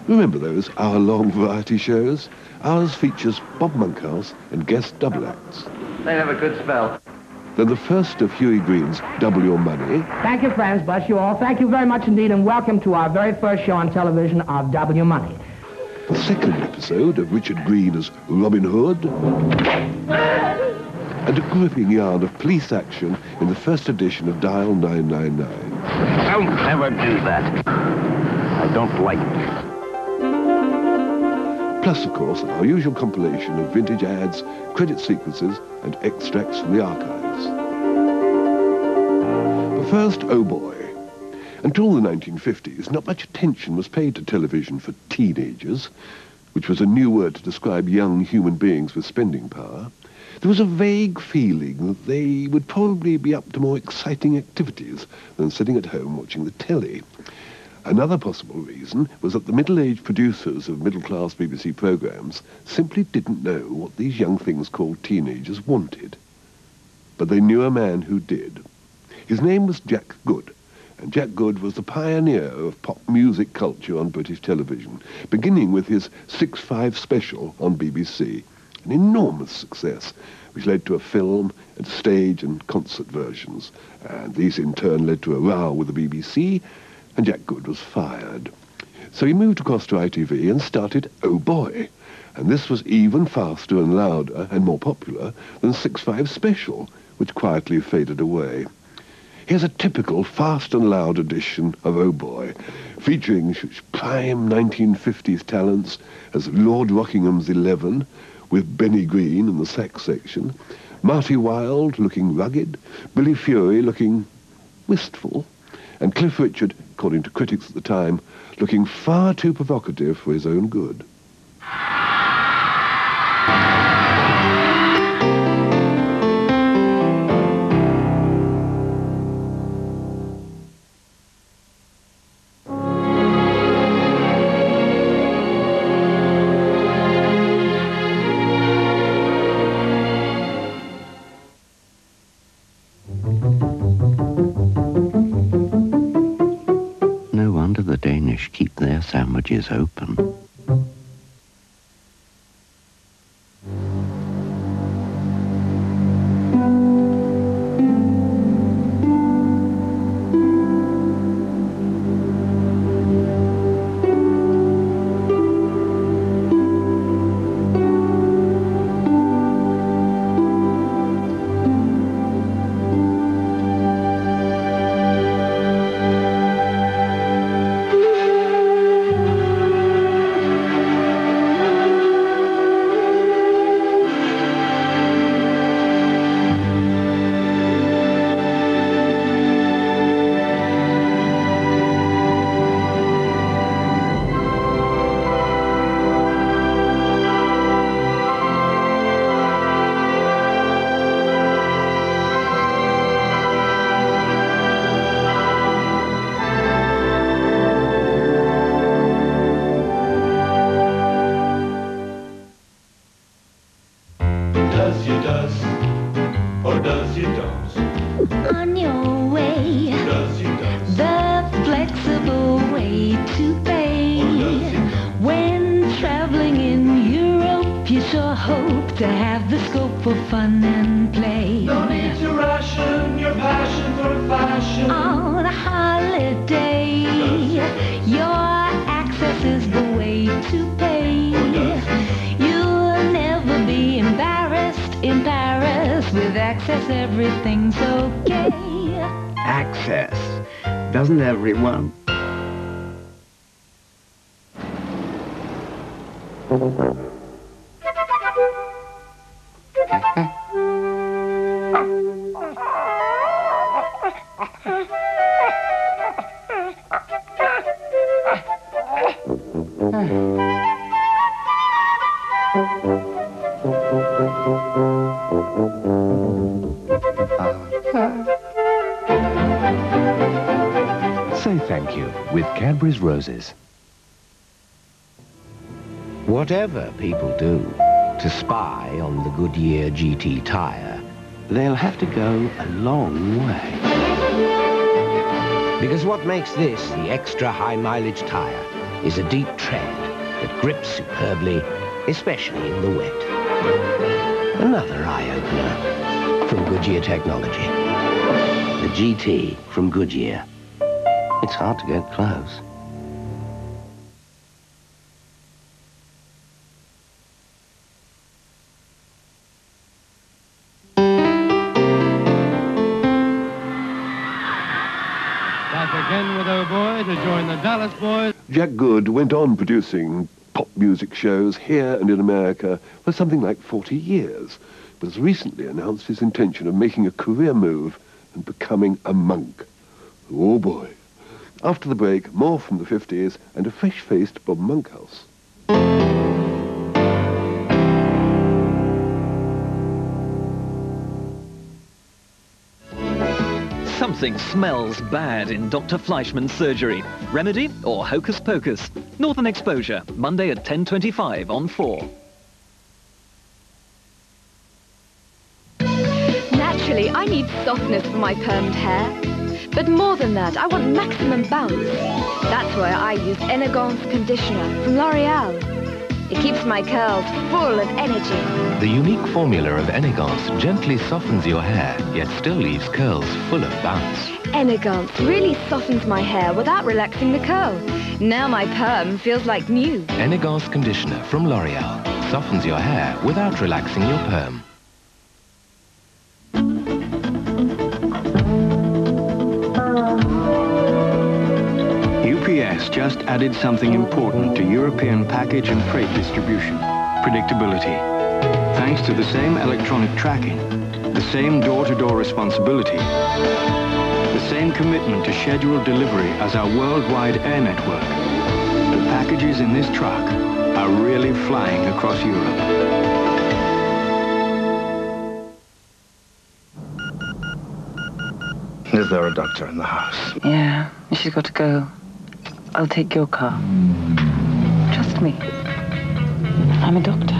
Remember those hour-long variety shows? Ours features Bob Monkhouse and guest double acts. They have a good spell. Then the first of Huey Green's Double Your Money. Thank you, friends. Bless you all. Thank you very much indeed, and welcome to our very first show on television of Double Your Money. The second episode of Richard Green as Robin Hood. And a gripping yarn of police action in the first edition of Dial 999. Don't ever do that. I don't like it. Plus, of course, our usual compilation of vintage ads, credit sequences, and extracts from the archives. But first, oh boy. Until the 1950s, not much attention was paid to television for teenagers, which was a new word to describe young human beings with spending power. There was a vague feeling that they would probably be up to more exciting activities than sitting at home watching the telly. Another possible reason was that the middle-aged producers of middle-class BBC programmes simply didn't know what these young things called teenagers wanted. But they knew a man who did. His name was Jack Good, and Jack Good was the pioneer of pop music culture on British television, beginning with his 6-5 special on BBC, an enormous success, which led to a film and stage and concert versions. And these in turn led to a row with the BBC, and Jack Good was fired. So he moved across to ITV and started Oh Boy, and this was even faster and louder and more popular than 6-5 Special, which quietly faded away. Here's a typical fast and loud edition of Oh Boy, featuring prime 1950s talents as Lord Rockingham's 11, with Benny Green in the sax section, Marty Wilde looking rugged, Billy Fury looking wistful, and Cliff Richard, according to critics at the time, looking far too provocative for his own good. The Danish keep their sandwiches open. to have the scope for fun and play. No need to ration your passion for fashion. On a holiday, your access is the way to pay. You'll never be embarrassed in Paris. With Access, everything's okay. Access. Doesn't everyone? Say thank you with Cadbury's Roses. Whatever people do to spy on the Goodyear GT tyre, they'll have to go a long way. Because what makes this the extra high mileage tyre is a deep tread that grips superbly, especially in the wet. Another eye-opener from Goodyear Technology. The GT from Goodyear. It's hard to get close. Back again with our boy to join the Dallas boys. Jack Good went on producing pop music shows here and in America for something like 40 years, but has recently announced his intention of making a career move and becoming a monk. Oh boy. After the break, more from the 50s and a fresh-faced Bob Monkhouse. Something smells bad in Dr. Fleischmann's surgery. Remedy or hocus pocus? Northern Exposure, Monday at 10:25 on 4. Naturally, I need softness for my permed hair. But more than that, I want maximum bounce. That's why I use Elegance Conditioner from L'Oreal. It keeps my curls full of energy. The unique formula of Elegance gently softens your hair, yet still leaves curls full of bounce. Elegance really softens my hair without relaxing the curl. Now my perm feels like new. Elegance Conditioner from L'Oreal softens your hair without relaxing your perm. UPS just added something important to European package and freight distribution: predictability. Thanks to the same electronic tracking, the same door-to-door responsibility, the same commitment to scheduled delivery as our worldwide air network, the packages in this truck are really flying across Europe. Is there a doctor in the house? Yeah, she's got to go. I'll take your car. Trust me. I'm a doctor.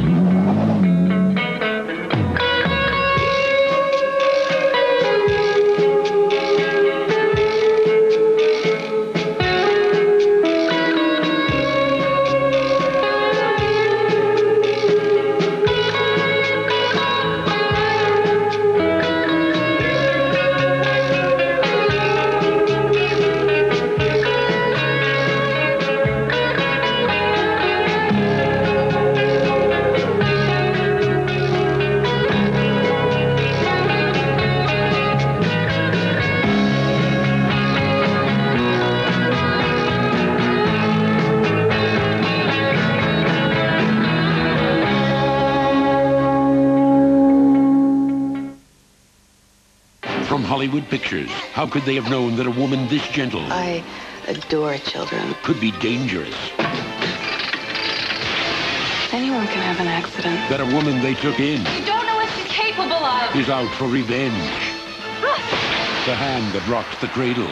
Hollywood pictures. How could they have known that a woman this gentle... I adore children. ...could be dangerous? Anyone can have an accident. That a woman they took in... You don't know what she's capable of. ...is out for revenge. The hand that rocks the cradle.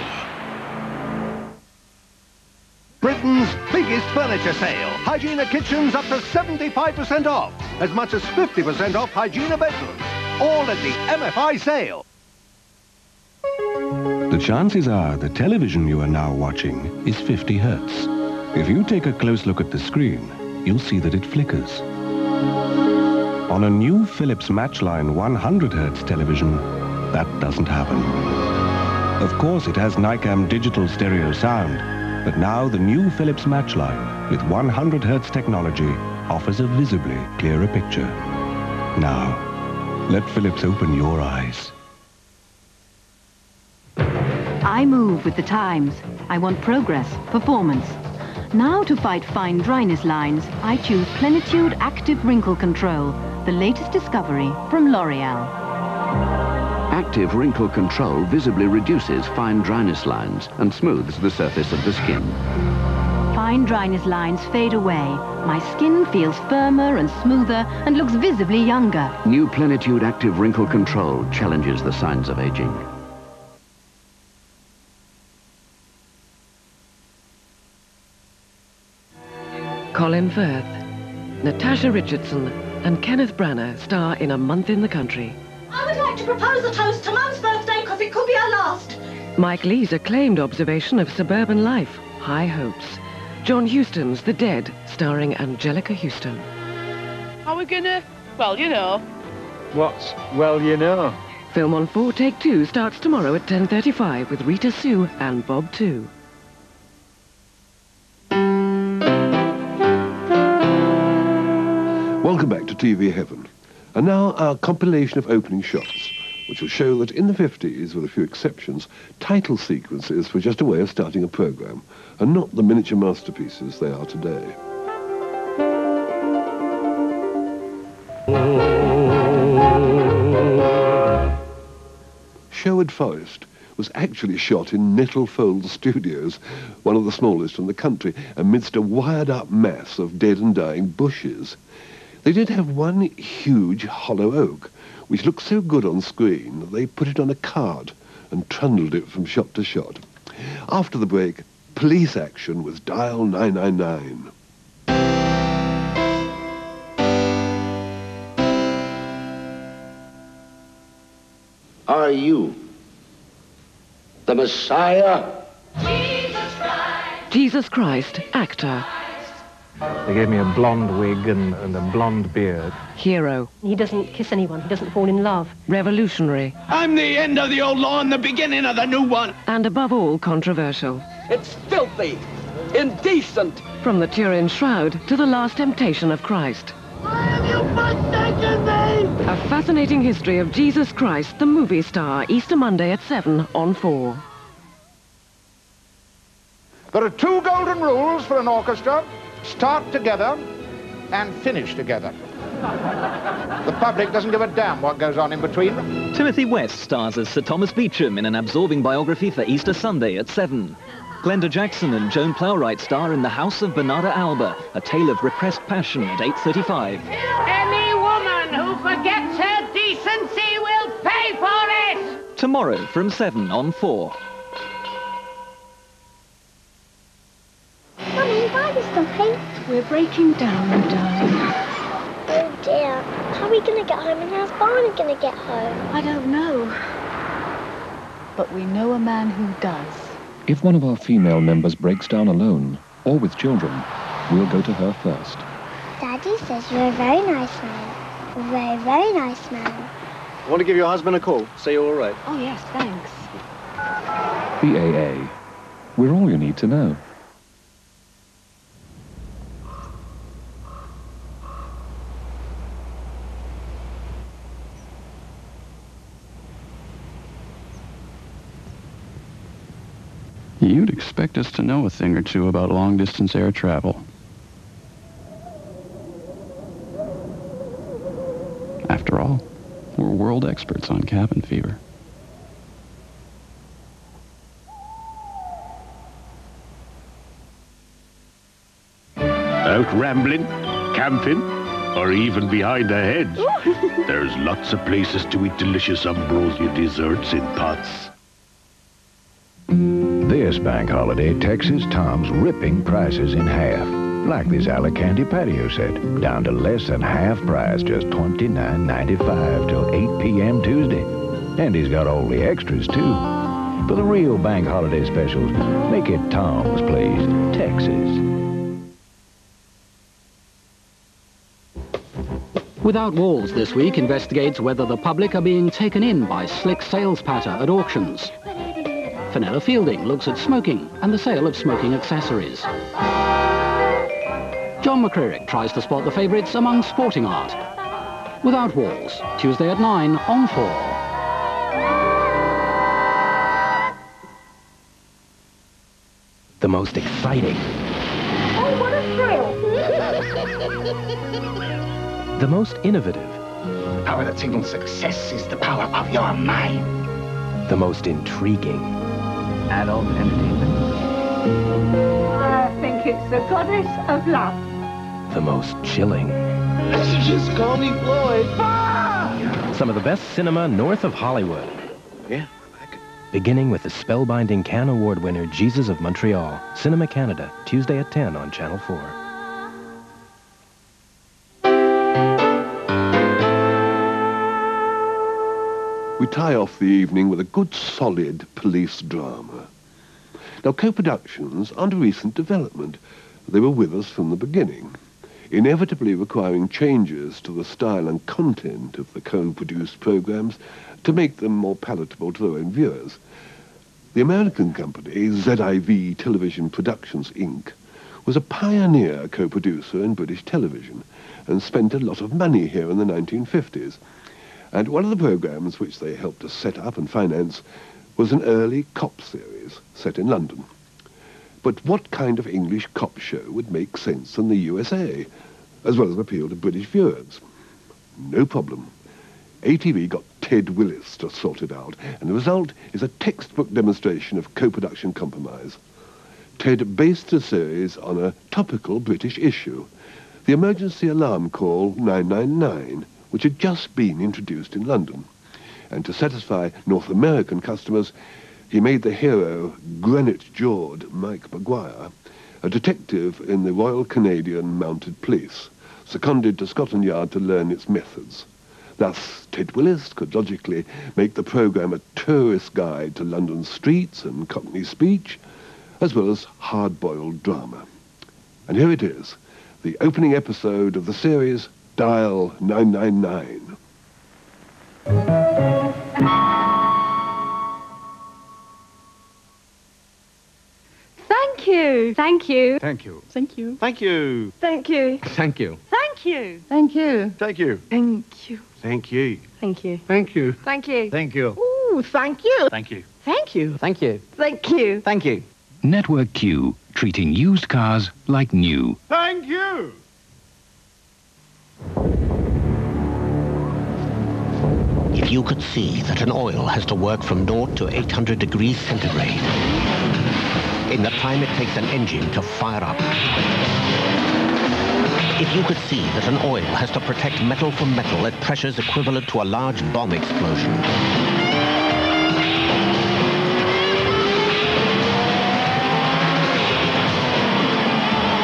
Britain's biggest furniture sale. Hygiena kitchens up to 75% off. As much as 50% off Hygiena bedrooms. All at the MFI sale. The chances are the television you are now watching is 50 hertz. If you take a close look at the screen, you'll see that it flickers. On a new Philips Matchline 100 hertz television, that doesn't happen. Of course, it has NICAM digital stereo sound, but now the new Philips Matchline with 100 hertz technology offers a visibly clearer picture. Now, let Philips open your eyes. I move with the times. I want progress, performance. Now to fight fine dryness lines, I choose Plenitude Active Wrinkle Control, the latest discovery from L'Oreal. Active Wrinkle Control visibly reduces fine dryness lines and smooths the surface of the skin. Fine dryness lines fade away. My skin feels firmer and smoother and looks visibly younger. New Plenitude Active Wrinkle Control challenges the signs of aging. Colin Firth, Natasha Richardson and Kenneth Branagh star in A Month in the Country. I would like to propose a toast to Mum's birthday because it could be our last. Mike Leigh's acclaimed observation of suburban life, High Hopes. John Huston's The Dead, starring Angelica Houston. Are we gonna... well, you know. What's well, you know? Film on 4, Take 2 starts tomorrow at 10:35 with Rita Sue and Bob too. Welcome back to TV Heaven. And now our compilation of opening shots, which will show that in the 50s, with a few exceptions, title sequences were just a way of starting a programme, and not the miniature masterpieces they are today. Sherwood Forest was actually shot in Nettlefold Studios, one of the smallest in the country, amidst a wired-up mass of dead and dying bushes. They did have one huge hollow oak, which looked so good on screen that they put it on a cart and trundled it from shot to shot. After the break, police action with Dial 999. Are you the Messiah? Jesus Christ, actor. They gave me a blonde wig and a blonde beard. Hero. He doesn't kiss anyone. He doesn't fall in love. Revolutionary. I'm the end of the old law and the beginning of the new one. And above all, controversial. It's filthy, indecent. From the Turin Shroud to the Last Temptation of Christ. Why have you forsaken me? A fascinating history of Jesus Christ, the movie star, Easter Monday at 7 on 4. There are 2 golden rules for an orchestra. Start together and finish together. The public doesn't give a damn what goes on in between. Timothy West stars as Sir Thomas Beecham in an absorbing biography for Easter Sunday at 7. Glenda Jackson and Joan Plowright star in The House of Bernarda Alba, a tale of repressed passion at 8:35. Any woman who forgets her decency will pay for it! Tomorrow from 7 on 4. Mummy, why are we stopping? We're breaking down, darling. Oh dear. How are we going to get home and how's Barney going to get home? I don't know. But we know a man who does. If one of our female members breaks down alone, or with children, we'll go to her first. Daddy says you're a very nice man. A very, very nice man. I want to give your husband a call. Say you're all right. Oh, yes, thanks. BAA. We're all you need to know. You'd expect us to know a thing or two about long-distance air travel. After all, we're world experts on cabin fever. Out rambling, camping, or even behind a hedge. There's lots of places to eat delicious Ambrosia desserts in pots. This bank holiday, Texas Tom's ripping prices in half. Like this Alicante patio set, down to less than half price, just $29.95 till 8 p.m. Tuesday. And he's got all the extras, too. For the real bank holiday specials, make it Tom's, please. Texas. Without Walls this week investigates whether the public are being taken in by slick sales patter at auctions. Fenella Fielding looks at smoking and the sale of smoking accessories. John McCririck tries to spot the favourites among sporting art. Without Walls, Tuesday at 9 on 4. The most exciting. Oh, what a thrill! The most innovative. The power that signals success is the power of your mind. The most intriguing. Adult entertainment. I think it's the goddess of love. The most chilling. You should just call me Floyd. Ah! Some of the best cinema north of Hollywood. Yeah. Beginning with the spellbinding Cannes Award winner Jesus of Montreal. Cinema Canada, Tuesday at 10 on Channel 4. We tie off the evening with a good, solid police drama. Now, co-productions aren't a recent development. They were with us from the beginning, inevitably requiring changes to the style and content of the co-produced programs to make them more palatable to their own viewers. The American company, ZIV Television Productions, Inc., was a pioneer co-producer in British television and spent a lot of money here in the 1950s. And one of the programs which they helped us set up and finance was an early cop series set in London. But what kind of English cop show would make sense in the USA, as well as appeal to British viewers? No problem. ATV got Ted Willis to sort it out, and the result is a textbook demonstration of co-production compromise. Ted based the series on a topical British issue, the emergency alarm call 999, which had just been introduced in London. And to satisfy North American customers, he made the hero, granite-jawed Mike Maguire, a detective in the Royal Canadian Mounted Police, seconded to Scotland Yard to learn its methods. Thus, Ted Willis could logically make the programme a tourist guide to London's streets and Cockney speech, as well as hard-boiled drama. And here it is, the opening episode of the series, Dial 999. Thank you. Thank you. Thank you. Thank you. Thank you. Thank you. Thank you. Thank you. Thank you. Thank you. Thank you. Thank you. Thank you. Thank you. Thank you. Thank you. Ooh, thank you. Thank you. Thank you. Thank you. Thank you. Thank you. Network Q, treating used cars like new. Thank you. If you could see that an oil has to work from 0 to 800 degrees centigrade in the time it takes an engine to fire up. If you could see that an oil has to protect metal from metal at pressures equivalent to a large bomb explosion.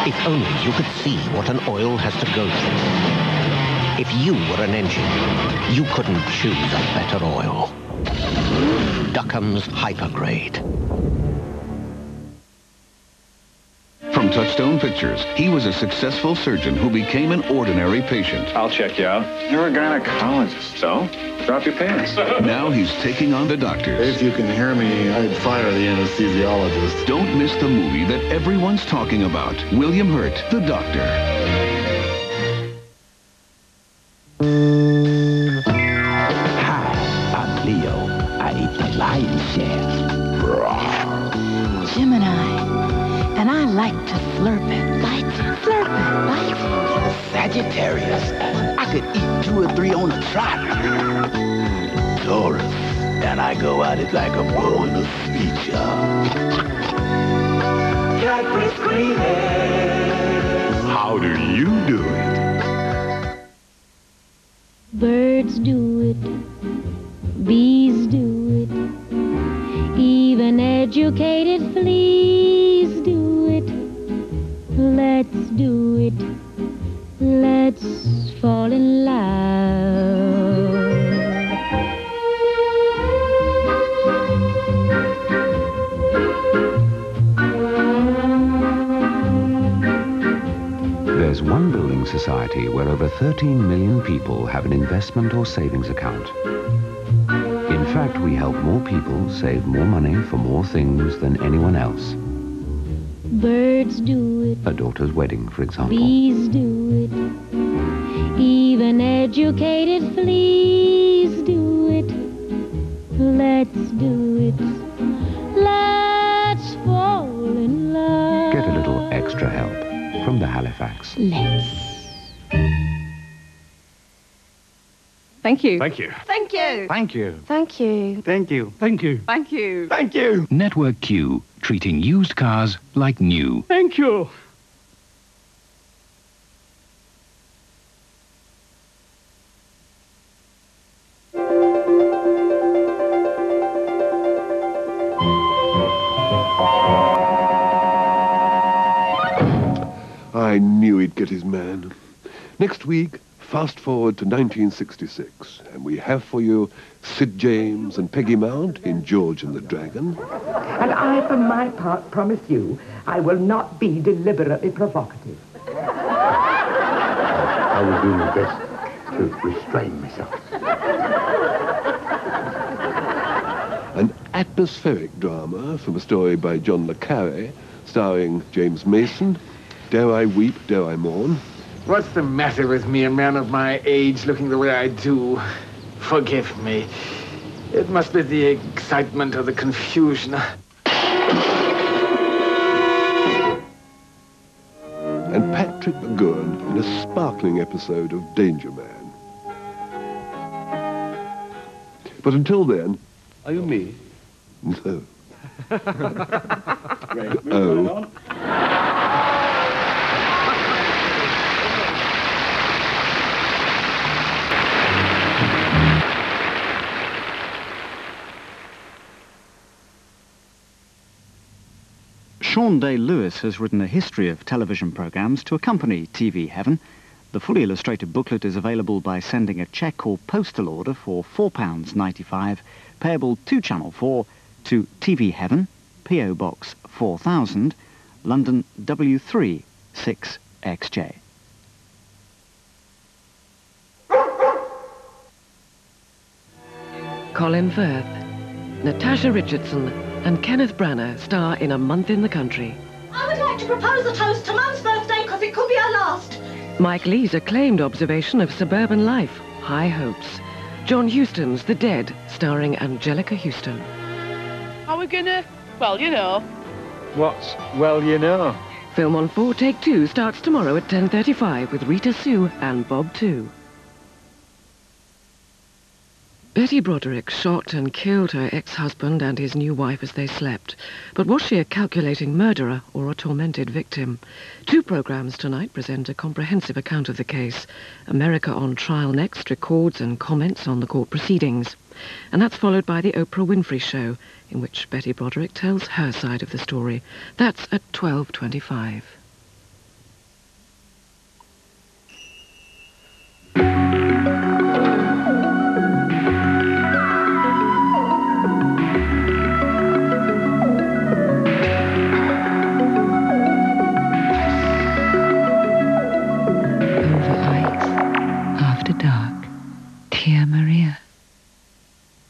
If only you could see what an oil has to go through. If you were an engine, you couldn't choose a better oil. Duckhams Hypergrade. From Touchstone Pictures, he was a successful surgeon who became an ordinary patient. I'll check you out. You're a gynecologist, so drop your pants. Now he's taking on the doctors. If you can hear me, I'd fire the anesthesiologist. Don't miss the movie that everyone's talking about. William Hurt, the Doctor. Hi, I'm Leo. I eat the lion's share. Gemini. And I like to slurp it. Slurp it. Sagittarius. I could eat 2 or 3 on a trot. Taurus. And I go at it like a bull in a speech, Cadbury Creme. How do you do it? Birds do it. Bees do it. Even educated fleas do it. Let's do it. Let's fall in love. There's one building society where over 13 million people have an investment or savings account. In fact, we help more people save more money for more things than anyone else. Birds do it. A daughter's wedding, for example. Bees do it. Even educated fleas do it. Let's do it. Let's fall in love. Get a little extra help from the Halifax. Let's. Thank you. Thank you. Thank you. Thank you. Thank you. Thank you. Thank you. Thank you. Thank you. Network Q, treating used cars like new. Thank you. I knew he'd get his man. Next week, fast forward to 1966, and we have for you Sid James and Peggy Mount in George and the Dragon. And I, for my part, promise you, I will not be deliberately provocative. I will do my best to restrain myself. An atmospheric drama from a story by John le Carre, starring James Mason, Dare I Weep, Dare I Mourn. What's the matter with me, a man of my age, looking the way I do? Forgive me. It must be the excitement or the confusion. And Patrick McGowan in a sparkling episode of Danger Man. But until then... Are you me? No. Great. Oh. On. Sean Day-Lewis has written a history of television programmes to accompany TV Heaven. The fully illustrated booklet is available by sending a cheque or postal order for £4.95, payable to Channel 4, to TV Heaven, P.O. Box 4000, London W3 6XJ. Colin Firth, Natasha Richardson and Kenneth Branagh star in A Month in the Country. I would like to propose a toast to Mum's birthday because it could be our last. Mike Leigh's acclaimed observation of suburban life, High Hopes. John Huston's The Dead, starring Angelica Houston. Are we gonna... well, you know. What's well, you know? Film on 4 Take 2 starts tomorrow at 10:35 with Rita Sue and Bob 2. Betty Broderick shot and killed her ex-husband and his new wife as they slept. But was she a calculating murderer or a tormented victim? 2 programmes tonight present a comprehensive account of the case. America on Trial Next records and comments on the court proceedings. And that's followed by the Oprah Winfrey Show, in which Betty Broderick tells her side of the story. That's at 12:25.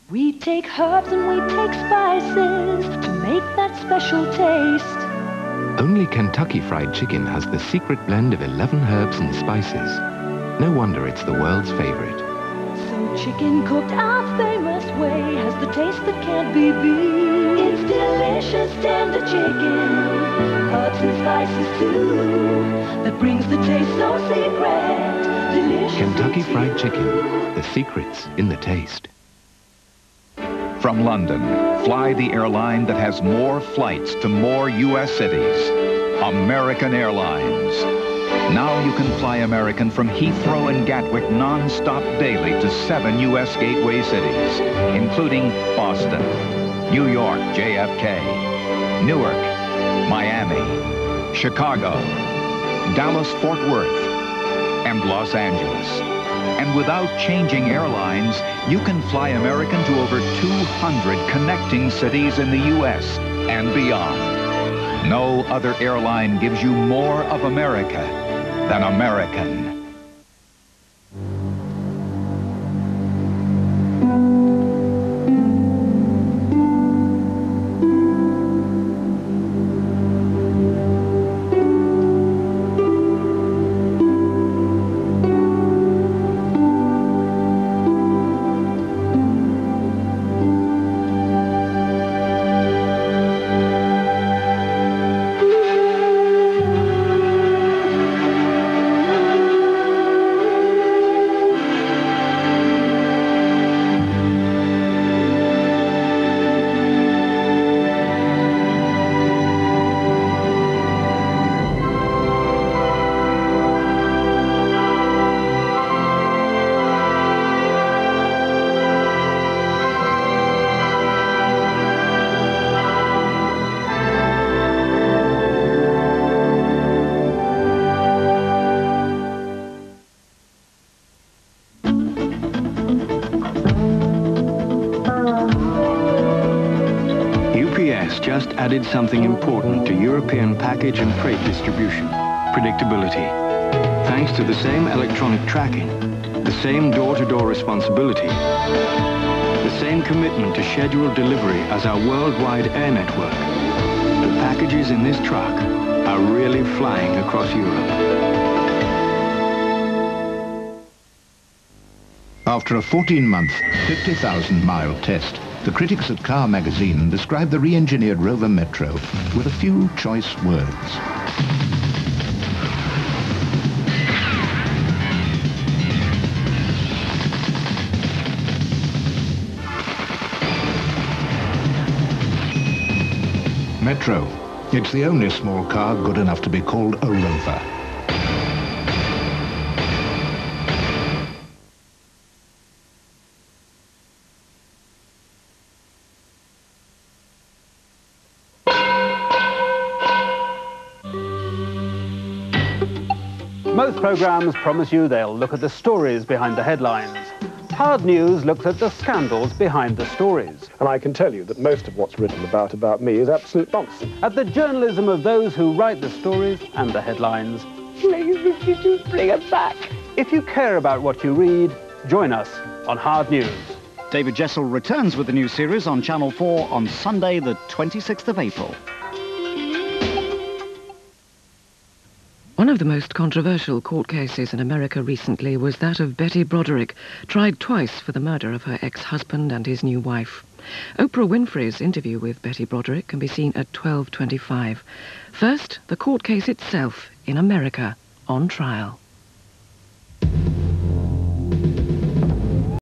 We take herbs and we take spices to make that special taste. Only Kentucky Fried Chicken has the secret blend of 11 herbs and spices. No wonder it's the world's favorite. So chicken cooked our famous way has the taste that can't be beat. It's delicious tender chicken, herbs and spices too, that brings the taste so secret. Delicious Kentucky Fried Chicken, the secret's in the taste. From London, fly the airline that has more flights to more U.S. cities. American Airlines. Now you can fly American from Heathrow and Gatwick non-stop daily to 7 U.S. gateway cities, including Boston, New York, JFK, Newark, Miami, Chicago, Dallas-Fort Worth, and Los Angeles. And without changing airlines, you can fly American to over 200 connecting cities in the U.S. and beyond. No other airline gives you more of America than American. added something important to European package and freight distribution: predictability. Thanks to the same electronic tracking, the same door-to-door responsibility, the same commitment to scheduled delivery as our worldwide air network, the packages in this truck are really flying across Europe. After a 14-month, 50,000-mile test, the critics at Car magazine described the re-engineered Rover Metro with a few choice words. Metro. It's the only small car good enough to be called a Rover. Most programmes promise you they'll look at the stories behind the headlines. Hard News looks at the scandals behind the stories. And I can tell you that most of what's written about me is absolute nonsense. At the journalism of those who write the stories and the headlines. Please, would you just bring it back? If you care about what you read, join us on Hard News. David Jessel returns with the new series on Channel 4 on Sunday, the 26th of April. One of the most controversial court cases in America recently was that of Betty Broderick, tried twice for the murder of her ex-husband and his new wife. Oprah Winfrey's interview with Betty Broderick can be seen at 12:25. First, the court case itself in America on trial.